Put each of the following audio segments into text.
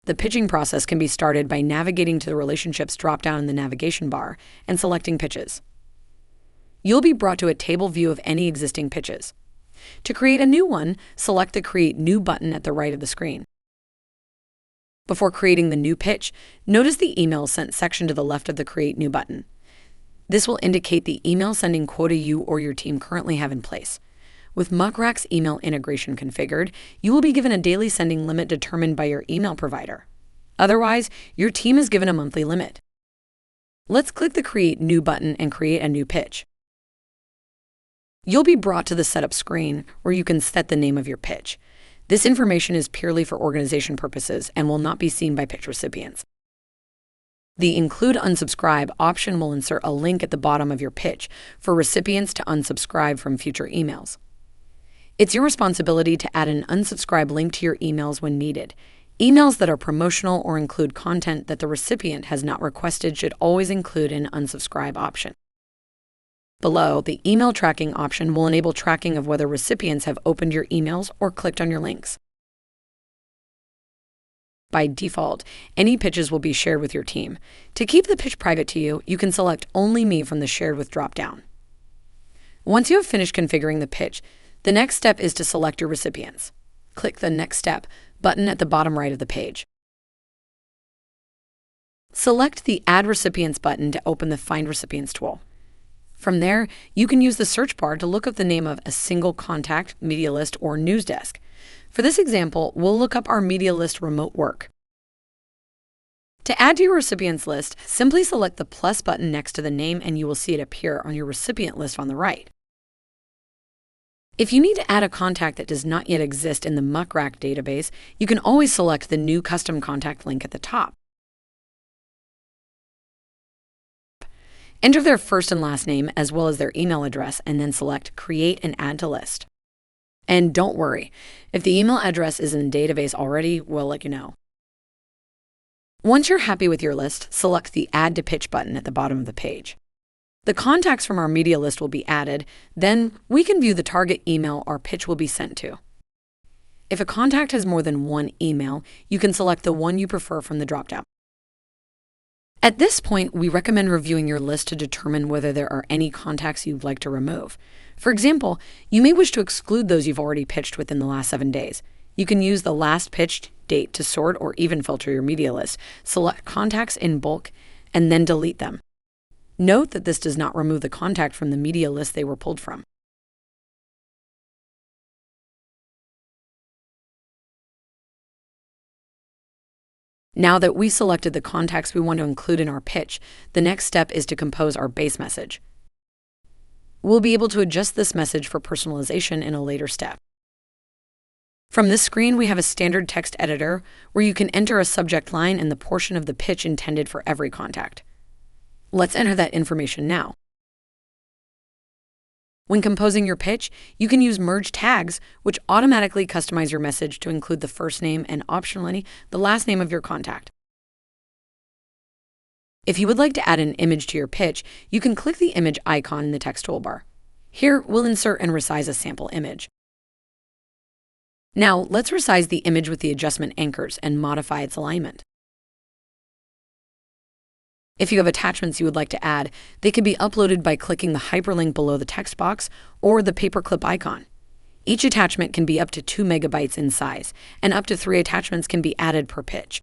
The pitching process can be started by navigating to the Relationships dropdown in the navigation bar and selecting Pitches. You'll be brought to a table view of any existing pitches. To create a new one, select the Create New button at the right of the screen. Before creating the new pitch, notice the Email Sent section to the left of the Create New button. This will indicate the email sending quota you or your team currently have in place. With Muck's email integration configured, you will be given a daily sending limit determined by your email provider. Otherwise, your team is given a monthly limit. Let's click the Create New button and create a new pitch. You'll be brought to the Setup screen where you can set the name of your pitch. This information is purely for organization purposes and will not be seen by pitch recipients. The Include Unsubscribe option will insert a link at the bottom of your pitch for recipients to unsubscribe from future emails. It's your responsibility to add an unsubscribe link to your emails when needed. Emails that are promotional or include content that the recipient has not requested should always include an unsubscribe option. Below, the email tracking option will enable tracking of whether recipients have opened your emails or clicked on your links. By default, any pitches will be shared with your team. To keep the pitch private to you, you can select Only Me from the Shared With dropdown. Once you have finished configuring the pitch, the next step is to select your recipients. Click the Next Step button at the bottom right of the page. Select the Add Recipients button to open the Find Recipients tool. From there, you can use the search bar to look up the name of a single contact, media list, or news desk. For this example, we'll look up our media list Remote Work. To add to your recipients list, simply select the plus button next to the name and you will see it appear on your recipient list on the right. If you need to add a contact that does not yet exist in the Muck database, you can always select the New Custom Contact link at the top. Enter their first and last name as well as their email address and then select Create and Add to List. And don't worry, if the email address is in the database already, we'll let you know. Once you're happy with your list, select the Add to Pitch button at the bottom of the page. The contacts from our media list will be added, then we can view the target email our pitch will be sent to. If a contact has more than one email, you can select the one you prefer from the dropdown. At this point, we recommend reviewing your list to determine whether there are any contacts you'd like to remove. For example, you may wish to exclude those you've already pitched within the last 7 days. You can use the last pitched date to sort or even filter your media list, select contacts in bulk, and then delete them. Note that this does not remove the contact from the media list they were pulled from. Now that we selected the contacts we want to include in our pitch, the next step is to compose our base message. We'll be able to adjust this message for personalization in a later step. From this screen, we have a standard text editor where you can enter a subject line and the portion of the pitch intended for every contact. Let's enter that information now. When composing your pitch, you can use merge tags, which automatically customize your message to include the first name and optionally the last name of your contact. If you would like to add an image to your pitch, you can click the image icon in the text toolbar. Here, we'll insert and resize a sample image. Now, let's resize the image with the adjustment anchors and modify its alignment. If you have attachments you would like to add, they can be uploaded by clicking the hyperlink below the text box or the paperclip icon. Each attachment can be up to 2 megabytes in size, and up to 3 attachments can be added per pitch.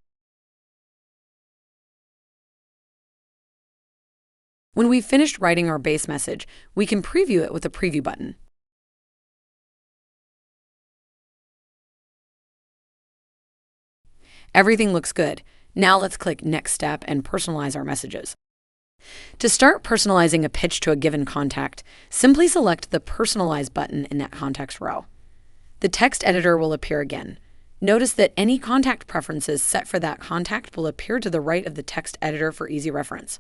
When we've finished writing our base message, we can preview it with the Preview button. Everything looks good. Now let's click Next Step and personalize our messages. To start personalizing a pitch to a given contact, simply select the Personalize button in that contact's row. The text editor will appear again. Notice that any contact preferences set for that contact will appear to the right of the text editor for easy reference.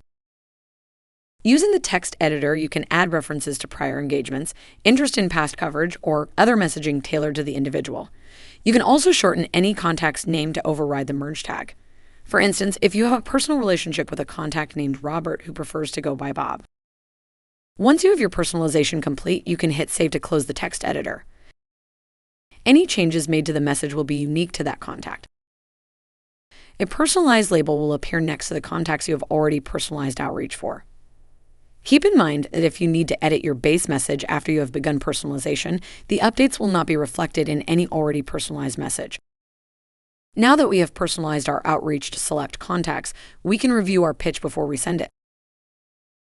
Using the text editor, you can add references to prior engagements, interest in past coverage, or other messaging tailored to the individual. You can also shorten any contact's name to override the merge tag. For instance, if you have a personal relationship with a contact named Robert who prefers to go by Bob. Once you have your personalization complete, you can hit Save to close the text editor. Any changes made to the message will be unique to that contact. A personalized label will appear next to the contacts you have already personalized outreach for. Keep in mind that if you need to edit your base message after you have begun personalization, the updates will not be reflected in any already personalized message. Now that we have personalized our outreach to select contacts, we can review our pitch before we send it.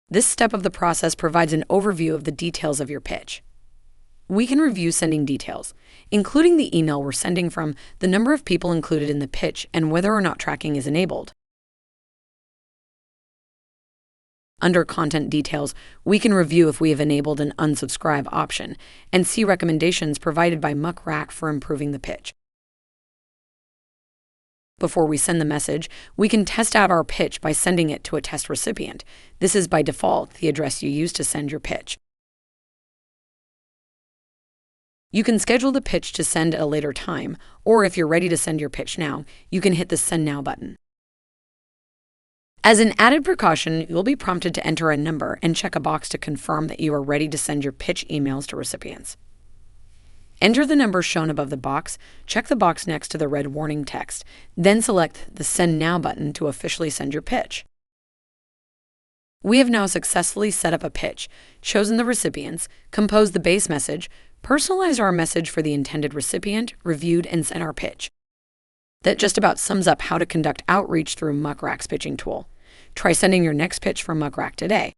This step of the process provides an overview of the details of your pitch. We can review sending details, including the email we're sending from, the number of people included in the pitch, and whether or not tracking is enabled. Under Content Details, we can review if we have enabled an unsubscribe option and see recommendations provided by Muck for improving the pitch. Before we send the message, we can test out our pitch by sending it to a test recipient. This is by default the address you use to send your pitch. You can schedule the pitch to send at a later time, or if you're ready to send your pitch now, you can hit the Send Now button. As an added precaution, you'll be prompted to enter a number and check a box to confirm that you are ready to send your pitch emails to recipients. Enter the number shown above the box, check the box next to the red warning text, then select the Send Now button to officially send your pitch. We have now successfully set up a pitch, chosen the recipients, composed the base message, personalized our message for the intended recipient, reviewed, and sent our pitch. That just about sums up how to conduct outreach through Muck's pitching tool. Try sending your next pitch from Muck today.